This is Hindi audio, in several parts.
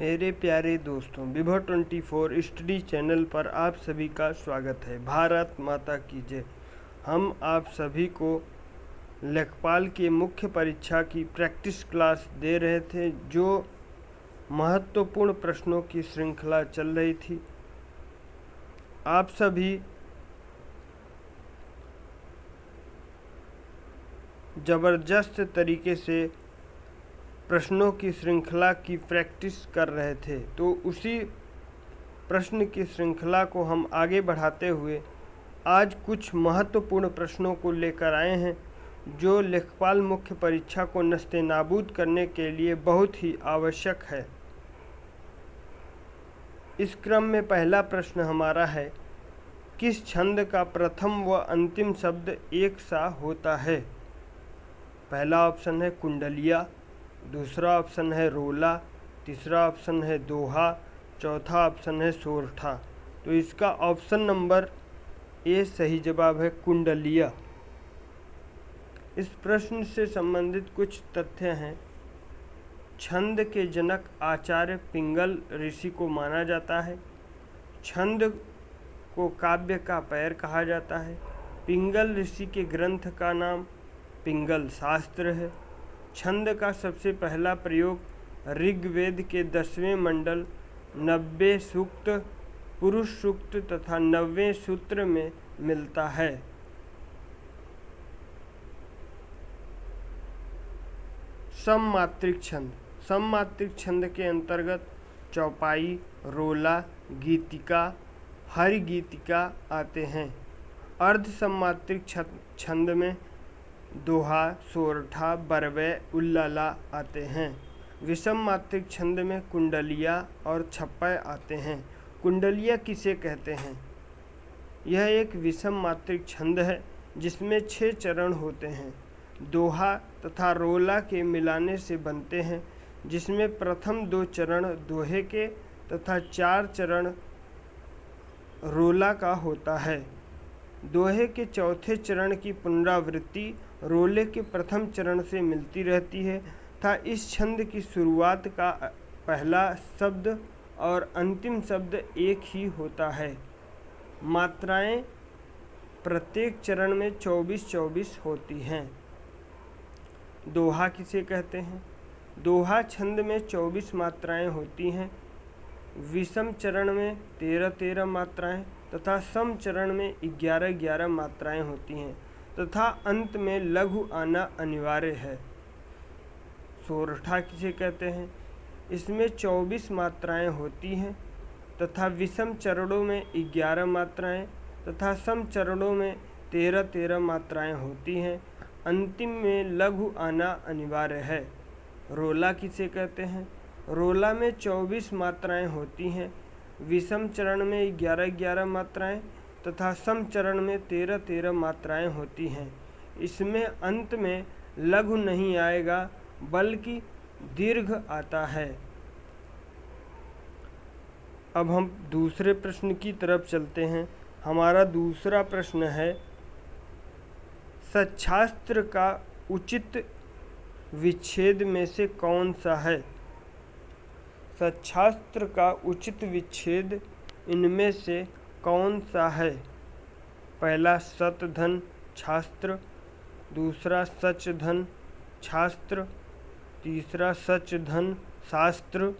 मेरे प्यारे दोस्तों, विभव 24 स्टडी चैनल पर आप सभी का स्वागत है। भारत माता की जय। हम आप सभी को लेखपाल की मुख्य परीक्षा की प्रैक्टिस क्लास दे रहे थे, जो महत्वपूर्ण प्रश्नों की श्रृंखला चल रही थी। आप सभी ज़बरदस्त तरीके से प्रश्नों की श्रृंखला की प्रैक्टिस कर रहे थे, तो उसी प्रश्न की श्रृंखला को हम आगे बढ़ाते हुए आज कुछ महत्वपूर्ण प्रश्नों को लेकर आए हैं, जो लेखपाल मुख्य परीक्षा को नस्तेनाबूद करने के लिए बहुत ही आवश्यक है। इस क्रम में पहला प्रश्न हमारा है, किस छंद का प्रथम व अंतिम शब्द एक सा होता है? पहला ऑप्शन है कुंडलिया, दूसरा ऑप्शन है रोला, तीसरा ऑप्शन है दोहा, चौथा ऑप्शन है सोरठा। तो इसका ऑप्शन नंबर ए सही जवाब है, कुंडलिया। इस प्रश्न से संबंधित कुछ तथ्य हैं। छंद के जनक आचार्य पिंगल ऋषि को माना जाता है। छंद को काव्य का पैर कहा जाता है। पिंगल ऋषि के ग्रंथ का नाम पिंगल शास्त्र है। छंद का सबसे पहला प्रयोग ऋग्वेद के 10वें मंडल 90 सूक्त, पुरुष सूक्त तथा 90वें सूत्र में मिलता है। सममात्रिक छंद। सममात्रिक छंद के अंतर्गत चौपाई, रोला, गीतिका, हरिगीतिका आते हैं। अर्ध सममात्रिक छंद में दोहा, सोरठा, बरवै, उल्लाला आते हैं। विषम मात्रिक छंद में कुंडलिया और छप्पय आते हैं। कुंडलिया किसे कहते हैं? यह एक विषम मात्रिक छंद है जिसमें 6 चरण होते हैं। दोहा तथा रोला के मिलाने से बनते हैं, जिसमें प्रथम 2 चरण दोहे के तथा 4 चरण रोला का होता है। दोहे के चौथे चरण की पुनरावृत्ति रोले के प्रथम चरण से मिलती रहती है तथा इस छंद की शुरुआत का पहला शब्द और अंतिम शब्द एक ही होता है। मात्राएं प्रत्येक चरण में 24-24 होती हैं। दोहा किसे कहते हैं? दोहा छंद में 24 मात्राएं होती हैं। विषम चरण में 13-13 मात्राएं तथा सम चरण में 11-11 मात्राएं होती हैं तथा अंत में लघु आना अनिवार्य है। सोरठा किसे कहते हैं? इसमें 24 मात्राएं होती हैं तथा विषम चरणों में 11 मात्राएं तथा सम चरणों में 13-13 मात्राएं होती हैं। अंतिम में लघु आना अनिवार्य है। रोला किसे कहते हैं? रोला में 24 मात्राएं होती हैं। विषम चरण में 11-11 मात्राएं तथा सम चरण में 13-13 मात्राएं होती हैं। इसमें अंत में लघु नहीं आएगा बल्कि दीर्घ आता है। अब हम दूसरे प्रश्न की तरफ चलते हैं। हमारा दूसरा प्रश्न है, सच्छास्त्र का उचित विच्छेद में से कौन सा है? सच्छास्त्र का उचित विच्छेद इनमें से कौन सा है? पहला सतधन शास्त्र, दूसरा सचधन शास्त्र, तीसरा सचधन शास्त्र,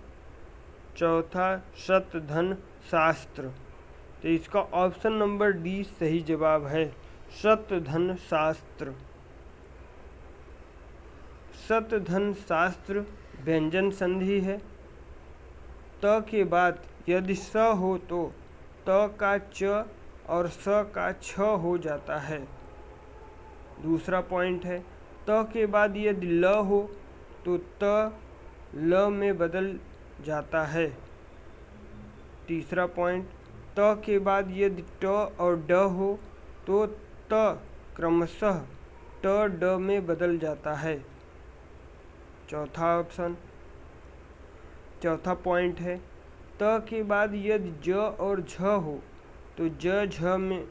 चौथा शतधन शास्त्र। तो इसका ऑप्शन नंबर डी सही जवाब है, शतधन शास्त्र। शतधन शास्त्र व्यंजन संधि है। त के बाद यदि स हो तो त का च और स का छ हो जाता है। दूसरा पॉइंट है, त के बाद यदि ल हो तो त ल में बदल जाता है। तीसरा पॉइंट, त के बाद यदि ट और ड हो तो त क्रमशः ट ड में बदल जाता है। चौथा पॉइंट है, त के बाद यदि ज और झ हो तो ज झ में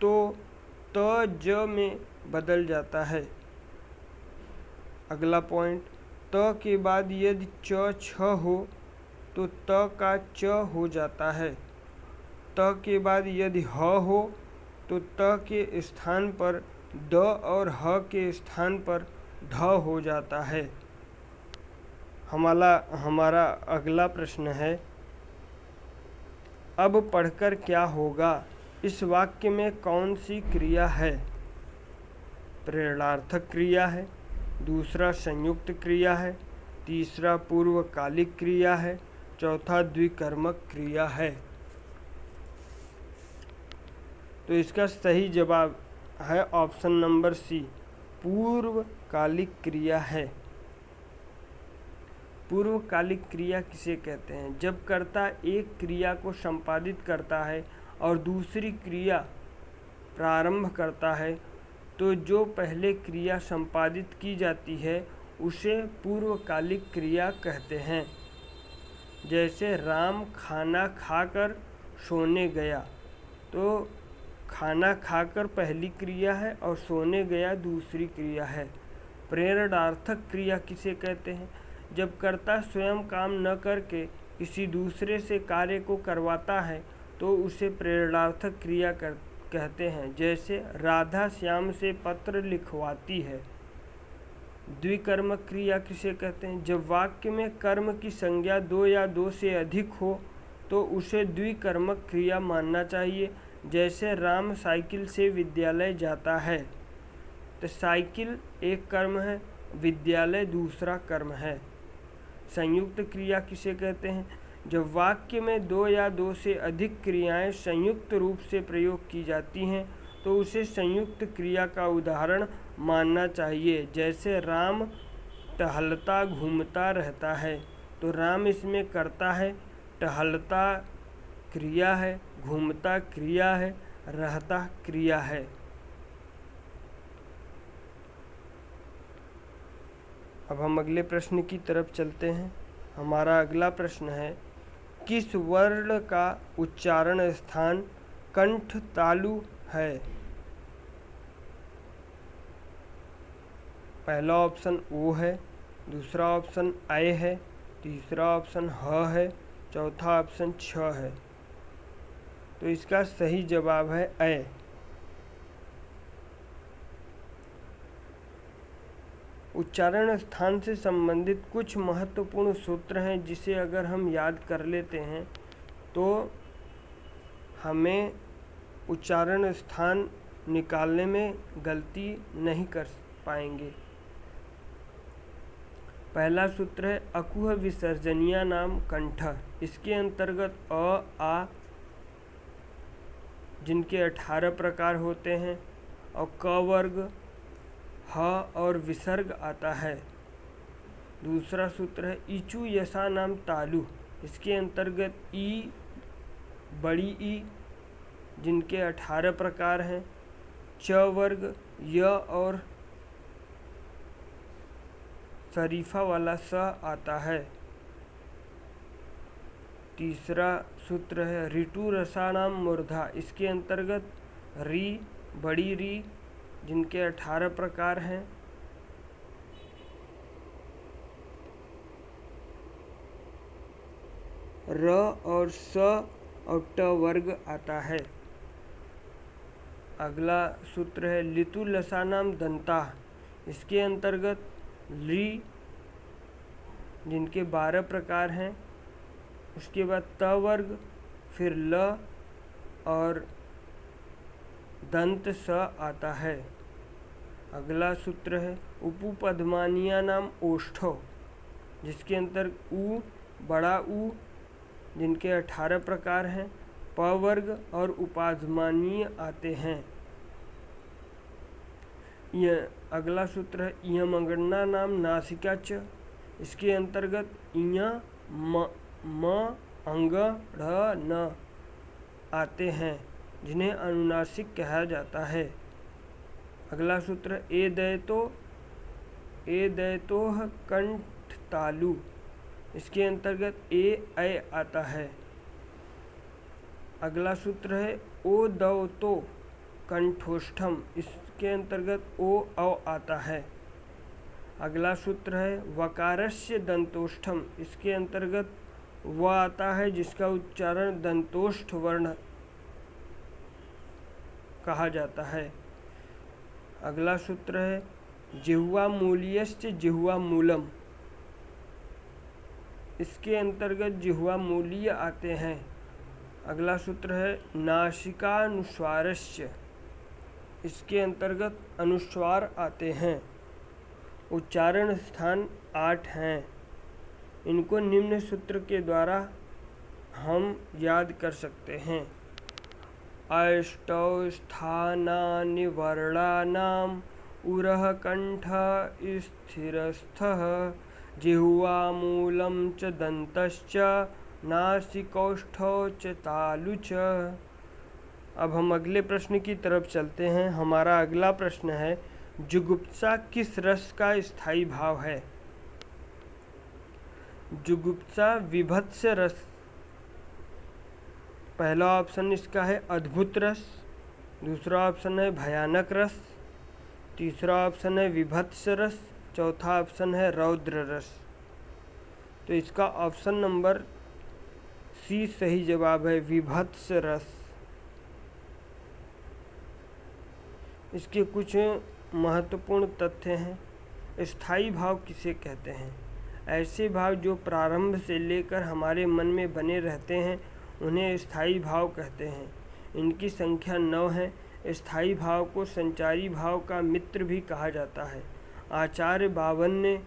तो त ज में बदल जाता है। अगला पॉइंट, त के बाद यदि च छ हो तो त का च हो जाता है। त के बाद यदि ह हो तो त के स्थान पर द और ह के स्थान पर ढ हो जाता है। हमारा अगला प्रश्न है, अब पढ़कर क्या होगा? इस वाक्य में कौन सी क्रिया है? प्रेरणार्थक क्रिया है, दूसरा संयुक्त क्रिया है, तीसरा पूर्वकालिक क्रिया है, चौथा द्विकर्मक क्रिया है। तो इसका सही जवाब है ऑप्शन नंबर सी, पूर्वकालिक क्रिया है। पूर्वकालिक क्रिया किसे कहते हैं? जब कर्ता एक क्रिया को संपादित करता है और दूसरी क्रिया प्रारंभ करता है तो जो पहले क्रिया संपादित की जाती है उसे पूर्वकालिक क्रिया कहते हैं। जैसे राम खाना खाकर सोने गया, तो खाना खाकर पहली क्रिया है और सोने गया दूसरी क्रिया है। प्रेरणार्थक क्रिया किसे कहते हैं? जब कर्ता स्वयं काम न करके किसी दूसरे से कार्य को करवाता है तो उसे प्रेरणार्थक क्रिया कहते हैं। जैसे राधा श्याम से पत्र लिखवाती है। द्विकर्मक क्रिया किसे कहते हैं? जब वाक्य में कर्म की संज्ञा दो या दो से अधिक हो तो उसे द्विकर्मक क्रिया मानना चाहिए। जैसे राम साइकिल से विद्यालय जाता है, तो साइकिल एक कर्म है, विद्यालय दूसरा कर्म है। संयुक्त क्रिया किसे कहते हैं? जब वाक्य में दो या दो से अधिक क्रियाएं संयुक्त रूप से प्रयोग की जाती हैं तो उसे संयुक्त क्रिया का उदाहरण मानना चाहिए। जैसे राम टहलता घूमता रहता है, तो राम इसमें कर्ता है, टहलता क्रिया है, घूमता क्रिया है, रहता क्रिया है। अब हम अगले प्रश्न की तरफ चलते हैं। हमारा अगला प्रश्न है, किस वर्ण का उच्चारण स्थान कंठ तालु है? पहला ऑप्शन ओ है, दूसरा ऑप्शन ऐ है, तीसरा ऑप्शन ह है, चौथा ऑप्शन छ है। तो इसका सही जवाब है ऐ। उच्चारण स्थान से संबंधित कुछ महत्वपूर्ण सूत्र हैं जिसे अगर हम याद कर लेते हैं तो हमें उच्चारण स्थान निकालने में गलती नहीं कर पाएंगे। पहला सूत्र है अकुह विसर्जनीय नाम कंठ। इसके अंतर्गत अ, आ जिनके 18 प्रकार होते हैं और क वर्ग, ह और विसर्ग आता है। दूसरा सूत्र है ईचु यसा नाम तालु। इसके अंतर्गत ई, बड़ी ई जिनके 18 प्रकार हैं, च वर्ग, य और शरीफा वाला स आता है। तीसरा सूत्र है ऋतु रसानाम मूर्धा। इसके अंतर्गत री, बड़ी री जिनके 18 प्रकार हैं, र और स और ट वर्ग आता है। अगला सूत्र है लितु लसानाम दंता। इसके अंतर्गत ली जिनके 12 प्रकार हैं, उसके बाद त वर्ग, फिर ल और दंत स आता है। अगला सूत्र है उपपद्मानीय नाम ओष्ठो। जिसके अंतर ऊ, बड़ा ऊ जिनके 18 प्रकार हैं, प वर्ग और उपाधमानीय आते हैं। यह अगला सूत्र है इयमगणना नाम नासिका च। इसके अंतर्गत इय, म, अंग, ढ, न आते हैं जिन्हें अनुनासिक कहा जाता है। अगला सूत्र ए दैतोह कंठ तालु। इसके अंतर्गत ए, ऐ आता है। अगला सूत्र है ओ दौतो कंठोष्ठम। इसके अंतर्गत ओ, औ आता है। अगला सूत्र है वकारस्य दंतोष्ठम। इसके अंतर्गत वह आता है जिसका उच्चारण दंतोष्ठ वर्ण कहा जाता है। अगला सूत्र है जिह्वा मूल्यश्च जिह्वा मूलम। इसके अंतर्गत जिह्वा मूल्य आते हैं। अगला सूत्र है नासिकानुस्वारस्य। इसके अंतर्गत अनुस्वार आते हैं। उच्चारण स्थान 8 हैं। इनको निम्न सूत्र के द्वारा हम याद कर सकते हैं। अष्टौ स्थानानि वर्णानाम् उरः कंठ स्थिरस्थः जिह्वामूलं च दन्तश्च नासिकौष्ठौ च तालु च। अब हम अगले प्रश्न की तरफ चलते हैं। हमारा अगला प्रश्न है जुगुप्सा किस रस का स्थायी भाव है? जुगुप्सा विभत्स रस। पहला ऑप्शन इसका है अद्भुत रस, दूसरा ऑप्शन है भयानक रस, तीसरा ऑप्शन है विभत्स रस, चौथा ऑप्शन है रौद्र रस। तो इसका ऑप्शन नंबर सी सही जवाब है, विभत्स रस। इसके कुछ महत्वपूर्ण तथ्य हैं। स्थायी भाव किसे कहते हैं? ऐसे भाव जो प्रारंभ से लेकर हमारे मन में बने रहते हैं उन्हें स्थायी भाव कहते हैं। इनकी संख्या 9 है। स्थायी भाव को संचारी भाव का मित्र भी कहा जाता है। आचार्य बावन ने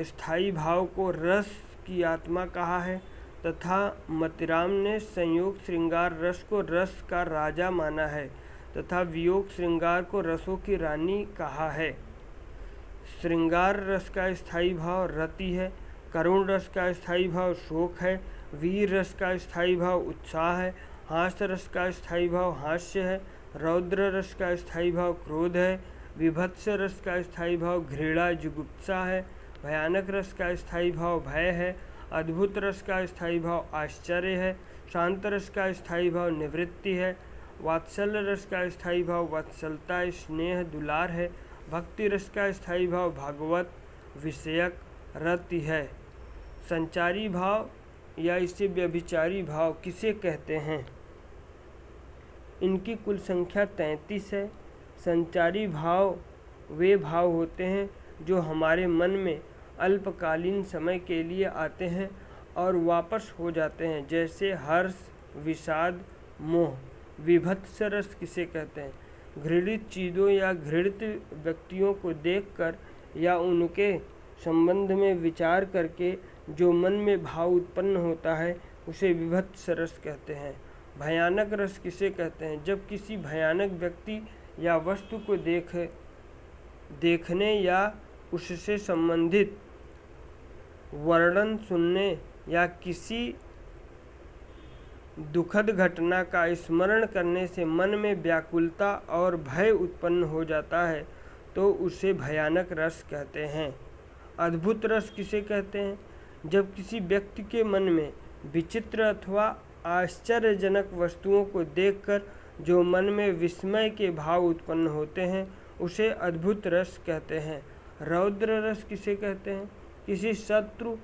स्थायी भाव को रस की आत्मा कहा है तथा मतिराम ने संयोग श्रृंगार रस को रस का राजा माना है तथा वियोग श्रृंगार को रसों की रानी कहा है। श्रृंगार रस का स्थायी भाव रति है, करुण रस का स्थायी भाव शोक है, वीर रस का स्थायी भाव उत्साह है, हास्य रस का स्थायी भाव हास्य है, रौद्र रस का स्थायी भाव क्रोध है, विभत्स रस का स्थायी भाव घृणा जुगुप्सा है, भयानक रस का स्थायी भाव भय है, अद्भुत रस का स्थायी भाव आश्चर्य है, शांत रस का स्थायी भाव निवृत्ति है, वात्सल्य रस का स्थायी भाव वत्सलता स्नेह दुलार है, भक्ति रस का स्थायी भाव भागवत विषयक रति है। संचारी भाव या इसे व्यभिचारी भाव किसे कहते हैं? इनकी कुल संख्या 33 है। संचारी भाव वे भाव होते हैं जो हमारे मन में अल्पकालीन समय के लिए आते हैं और वापस हो जाते हैं, जैसे हर्ष, विषाद, मोह। विभत्स रस किसे कहते हैं? घृणित चीज़ों या घृणित व्यक्तियों को देखकर या उनके संबंध में विचार करके जो मन में भाव उत्पन्न होता है उसे विभत्स रस कहते हैं। भयानक रस किसे कहते हैं? जब किसी भयानक व्यक्ति या वस्तु को देखने या उससे संबंधित वर्णन सुनने या किसी दुखद घटना का स्मरण करने से मन में व्याकुलता और भय उत्पन्न हो जाता है तो उसे भयानक रस कहते हैं। अद्भुत रस किसे कहते हैं? जब किसी व्यक्ति के मन में विचित्र अथवा आश्चर्यजनक वस्तुओं को देखकर जो मन में विस्मय के भाव उत्पन्न होते हैं उसे अद्भुत रस कहते हैं। रौद्र रस किसे कहते हैं? किसी शत्रु,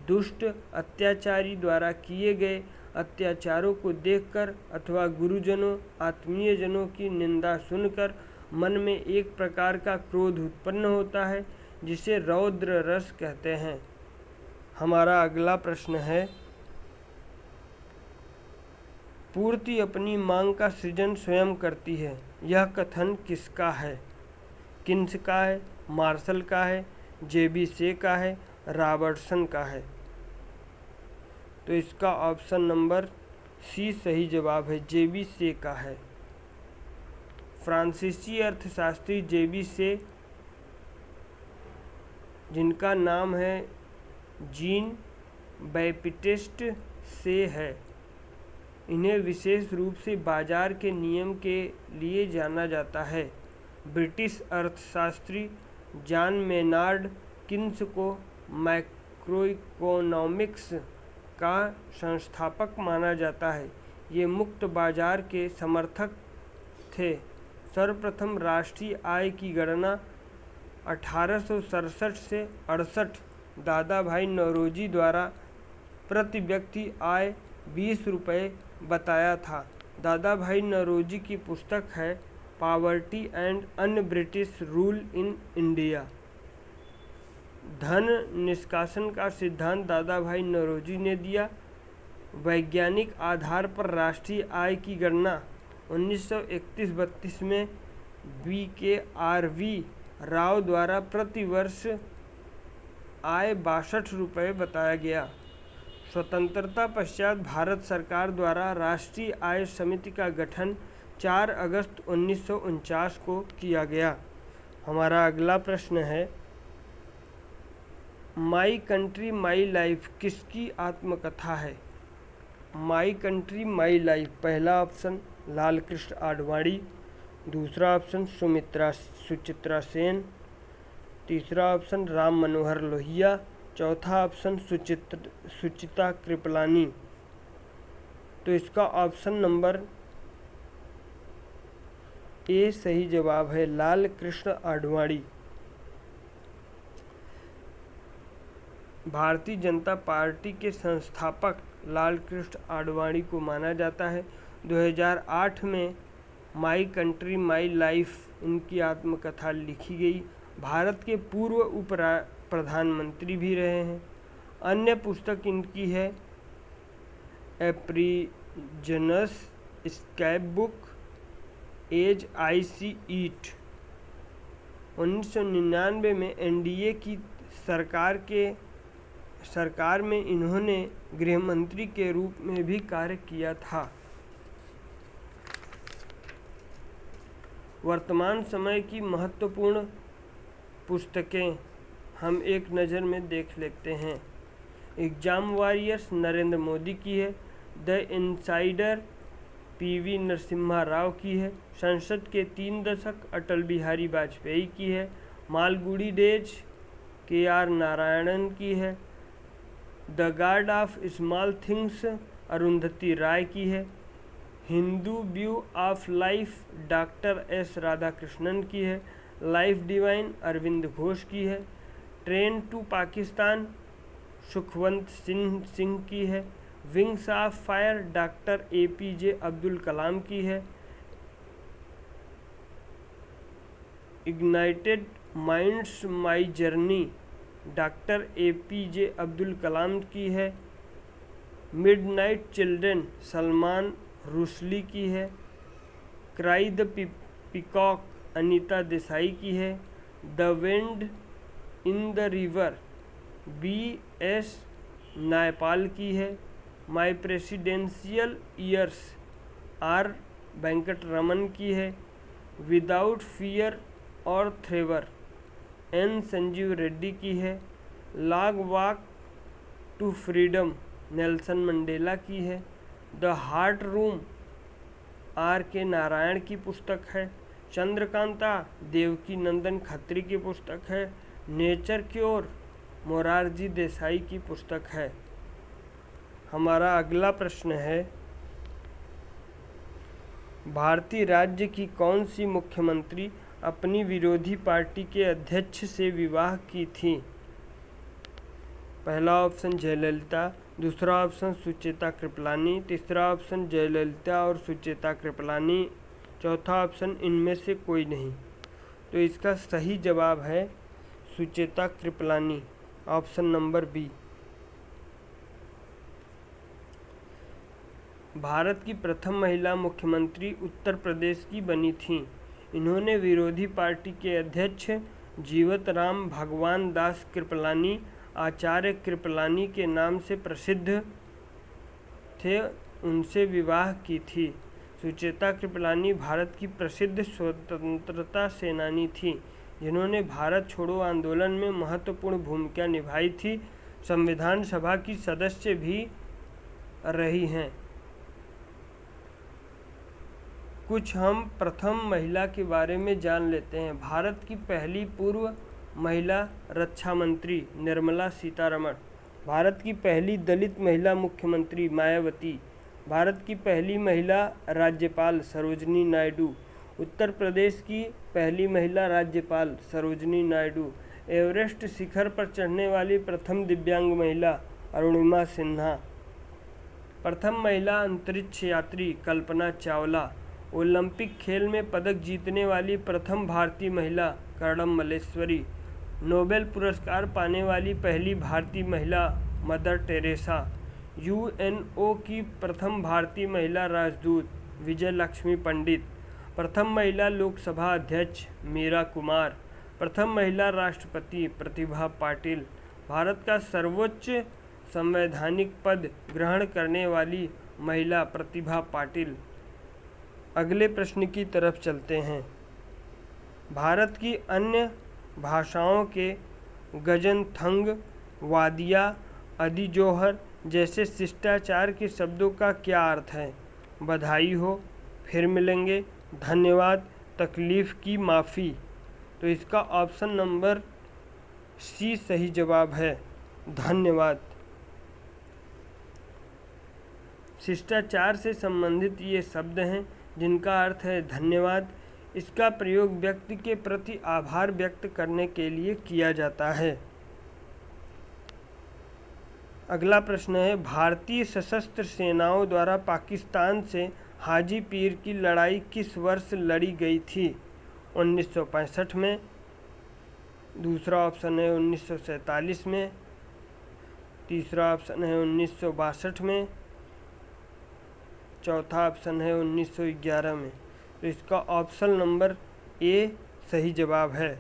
दुष्ट, अत्याचारी द्वारा किए गए अत्याचारों को देखकर अथवा गुरुजनों, आत्मीयजनों की निंदा सुनकर मन में एक प्रकार का क्रोध उत्पन्न होता है जिसे रौद्र रस कहते हैं। हमारा अगला प्रश्न है पूर्ति अपनी मांग का सृजन स्वयं करती है। यह कथन किसका है? किन्स का है, मार्शल का है, जेबी से का है, रॉबर्टसन का है? तो इसका ऑप्शन नंबर सी सही जवाब है, जेबी से का है। फ्रांसीसी अर्थशास्त्री जेबी से, जिनका नाम है जीन बैप्टिस्ट से है, इन्हें विशेष रूप से बाजार के नियम के लिए जाना जाता है। ब्रिटिश अर्थशास्त्री जॉन मेनार्ड किन्स को मैक्रोइकोनॉमिक्स का संस्थापक माना जाता है। ये मुक्त बाजार के समर्थक थे। सर्वप्रथम राष्ट्रीय आय की गणना 1867 से 68 दादा भाई नौरोजी द्वारा प्रति व्यक्ति आय 20 रुपये बताया था। दादा भाई नौरोजी की पुस्तक है poverty and un British rule in India. धन निष्कासन का सिद्धांत दादा भाई नौरोजी ने दिया। वैज्ञानिक आधार पर राष्ट्रीय आय की गणना 1931-32 में BKRV राव द्वारा प्रति वर्ष आय 62 रुपये बताया गया। स्वतंत्रता पश्चात भारत सरकार द्वारा राष्ट्रीय आय समिति का गठन 4 अगस्त 1949 को किया गया। हमारा अगला प्रश्न है, माई कंट्री माई लाइफ किसकी आत्मकथा है? माई कंट्री माई लाइफ, पहला ऑप्शन लाल कृष्ण आडवाणी, दूसरा ऑप्शन सुचित्रा सेन, तीसरा ऑप्शन राम मनोहर लोहिया, चौथा ऑप्शन सुचिता कृपलानी। तो इसका ऑप्शन नंबर ए सही जवाब है, लाल कृष्ण आडवाणी। भारतीय जनता पार्टी के संस्थापक लाल कृष्ण आडवाणी को माना जाता है। 2008 में माई कंट्री माई लाइफ इनकी आत्मकथा लिखी गई। भारत के पूर्व उप प्रधानमंत्री भी रहे हैं। अन्य पुस्तक इनकी है a prisoner's scrap book, as I see it. 1999 में एनडीए की सरकार में इन्होंने गृह मंत्री के रूप में भी कार्य किया था। वर्तमान समय की महत्वपूर्ण पुस्तकें हम एक नज़र में देख लेते हैं। एग्जाम वॉरियर्स नरेंद्र मोदी की है। The insider PV Narasimha Rao की है। संसद के 3 दशक अटल बिहारी वाजपेयी की है। मालगुडी डेज KR नारायणन की है। The God of small things Arundhati Roy की है। Hindu view of life doctor S Radhakrishnan की है। लाइफ डिवाइन अरविंद घोष की है। ट्रेन टू पाकिस्तान सुखवंत सिंह की है। Wings of fire doctor APJ Abdul Kalam की है। Ignited minds my journey doctor APJ Abdul Kalam की है। मिडनाइट चिल्ड्रन सलमान रुशदी की है। Cry the peacock Anita Desai की है। The wind in the river BS Naipal की है। माई प्रेसिडेंशियल ईयर्स R वेंकटरमन की है। विदाउट फियर और थ्रेवर N संजीव रेड्डी की है। Long walk to freedom Nelson Mandela की है। The heart room RK Narayan की पुस्तक है। चंद्रकांता देवकी नंदन खत्री की पुस्तक है। नेचर क्योर मोरारजी देसाई की पुस्तक है। हमारा अगला प्रश्न है, भारतीय राज्य की कौन सी मुख्यमंत्री अपनी विरोधी पार्टी के अध्यक्ष से विवाह की थी? पहला ऑप्शन जयललिता, दूसरा ऑप्शन सुचेता कृपलानी, तीसरा ऑप्शन जयललिता और सुचेता कृपलानी, चौथा ऑप्शन इनमें से कोई नहीं। तो इसका सही जवाब है Sucheta Kripalani, option number B. Bharat की प्रथम महिला मुख्यमंत्री उत्तर प्रदेश की बनी थीं। इन्होंने विरोधी पार्टी के अध्यक्ष जीवतराम भगवान दास कृपलानी आचार्य कृपलानी के नाम से प्रसिद्ध थे, उनसे विवाह की थी। सुचेता कृपलानी भारत की प्रसिद्ध स्वतंत्रता सेनानी थी, जिन्होंने भारत छोड़ो आंदोलन में महत्वपूर्ण भूमिका निभाई थी। संविधान सभा की सदस्य भी रही हैं। कुछ हम प्रथम महिला के बारे में जान लेते हैं। भारत की पहली पूर्व महिला रक्षा मंत्री निर्मला सीतारमण, भारत की पहली दलित महिला मुख्यमंत्री मायावती, भारत की पहली महिला राज्यपाल सरोजिनी नायडू उत्तर प्रदेश की पहली महिला राज्यपाल सरोजिनी नायडू। एवरेस्ट शिखर पर चढ़ने वाली प्रथम दिव्यांग महिला अरुणिमा सिन्हा। प्रथम महिला अंतरिक्ष यात्री कल्पना चावला। ओलंपिक खेल में पदक जीतने वाली प्रथम भारतीय महिला कर्णम मल्लेश्वरी। नोबेल पुरस्कार पाने वाली पहली भारतीय महिला मदर टेरेसा। यूएनओ की प्रथम भारतीय महिला राजदूत विजय लक्ष्मी पंडित। प्रथम महिला लोकसभा अध्यक्ष मीरा कुमार। प्रथम महिला राष्ट्रपति प्रतिभा पाटिल। भारत का सर्वोच्च संवैधानिक पद ग्रहण करने वाली महिला प्रतिभा पाटिल। अगले प्रश्न की तरफ चलते हैं। भारत की अन्य भाषाओं के गजनथंग, वादिया, अदिजोहर जैसे शिष्टाचार के शब्दों का क्या अर्थ है? बधाई हो, फिर मिलेंगे, धन्यवाद, तकलीफ़ की माफ़ी। तो इसका ऑप्शन नंबर सी सही जवाब है, धन्यवाद। शिष्टाचार से संबंधित ये शब्द हैं जिनका अर्थ है धन्यवाद। इसका प्रयोग व्यक्ति के प्रति आभार व्यक्त करने के लिए किया जाता है। अगला प्रश्न है, भारतीय सशस्त्र सेनाओं द्वारा पाकिस्तान से हाजीपीर की लड़ाई किस वर्ष लड़ी गई थी? 1965 में। दूसरा ऑप्शन है 1947 में। तीसरा ऑप्शन है 1962 में। चौथा ऑप्शन है 1911 में। तो इसका ऑप्शन नंबर ए सही जवाब है,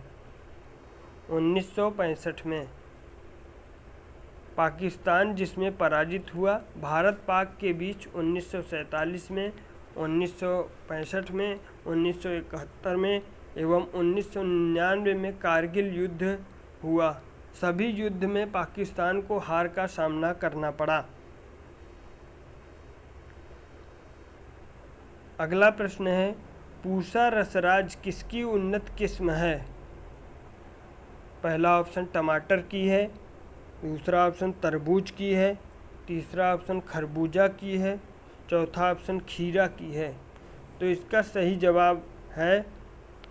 1965 में। पाकिस्तान जिसमें पराजित हुआ भारत पाक के बीच 1947 में, 1965 में, 1971 में एवं 1999 में कारगिल युद्ध हुआ। सभी युद्ध में पाकिस्तान को हार का सामना करना पड़ा। अगला प्रश्न है, पूसा रसराज किसकी उन्नत किस्म है? पहला ऑप्शन टमाटर की है, दूसरा ऑप्शन तरबूज की है, तीसरा ऑप्शन खरबूजा की है, चौथा ऑप्शन खीरा की है। तो इसका सही जवाब है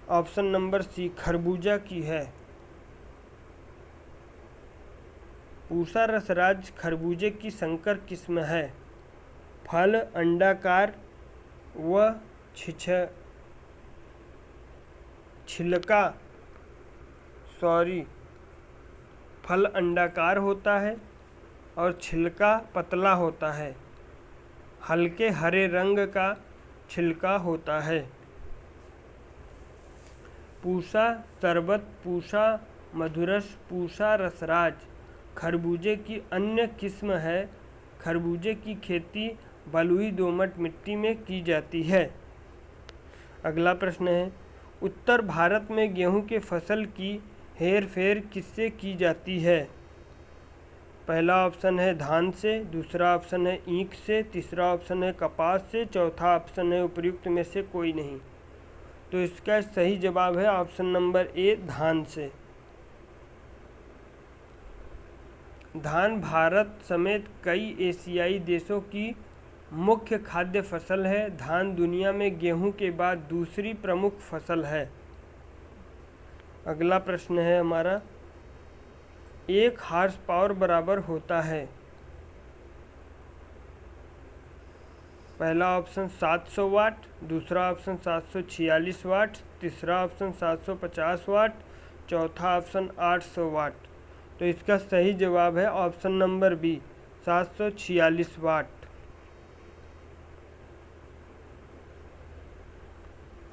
ऑप्शन नंबर सी, खरबूजा की है। पूसा रसराज खरबूजे की संकर किस्म है। फल अंडाकार व फल अंडाकार होता है और छिलका पतला होता है। हल्के हरे रंग का छिलका होता है। पूसा शरबत, पूसा मधुरस, पूसा रसराज खरबूजे की अन्य किस्म है। खरबूजे की खेती बलुई दोमट मिट्टी में की जाती है। अगला प्रश्न है, उत्तर भारत में गेहूं के फसल की हेर फेर किससे की जाती है? पहला ऑप्शन है धान से, दूसरा ऑप्शन है ईख से, तीसरा ऑप्शन है कपास से, चौथा ऑप्शन है उपर्युक्त में से कोई नहीं। तो इसका सही जवाब है ऑप्शन नंबर ए, धान से। धान भारत समेत कई एशियाई देशों की मुख्य खाद्य फसल है। धान दुनिया में गेहूं के बाद दूसरी प्रमुख फसल है। अगला प्रश्न है हमारा, 1 हार्स पावर बराबर होता है? पहला ऑप्शन 700 वाट, दूसरा ऑप्शन 746 वाट, तीसरा ऑप्शन 750 वाट, चौथा ऑप्शन 800 वाट। तो इसका सही जवाब है ऑप्शन नंबर बी, 746 वाट।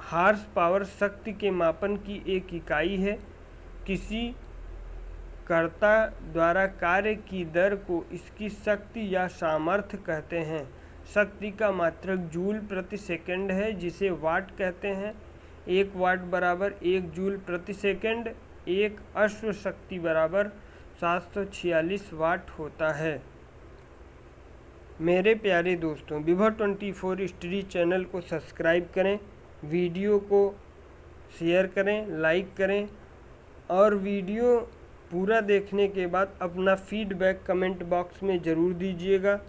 हार्स पावर शक्ति के मापन की एक इकाई है। किसी कर्ता द्वारा कार्य की दर को इसकी शक्ति या सामर्थ्य कहते हैं। शक्ति का मात्रक जूल प्रति सेकंड है, जिसे वाट कहते हैं। 1 वाट बराबर 1 जूल प्रति सेकंड। 1 अश्व शक्ति बराबर 746 वाट होता है। मेरे प्यारे दोस्तों, विभव 24 हिस्ट्री चैनल को सब्सक्राइब करें, वीडियो को शेयर करें, लाइक करें और वीडियो पूरा देखने के बाद अपना फीडबैक कमेंट बॉक्स में ज़रूर दीजिएगा।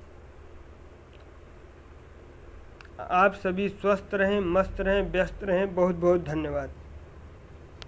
आप सभी स्वस्थ रहें, मस्त रहें, व्यस्त रहें। बहुत बहुत धन्यवाद।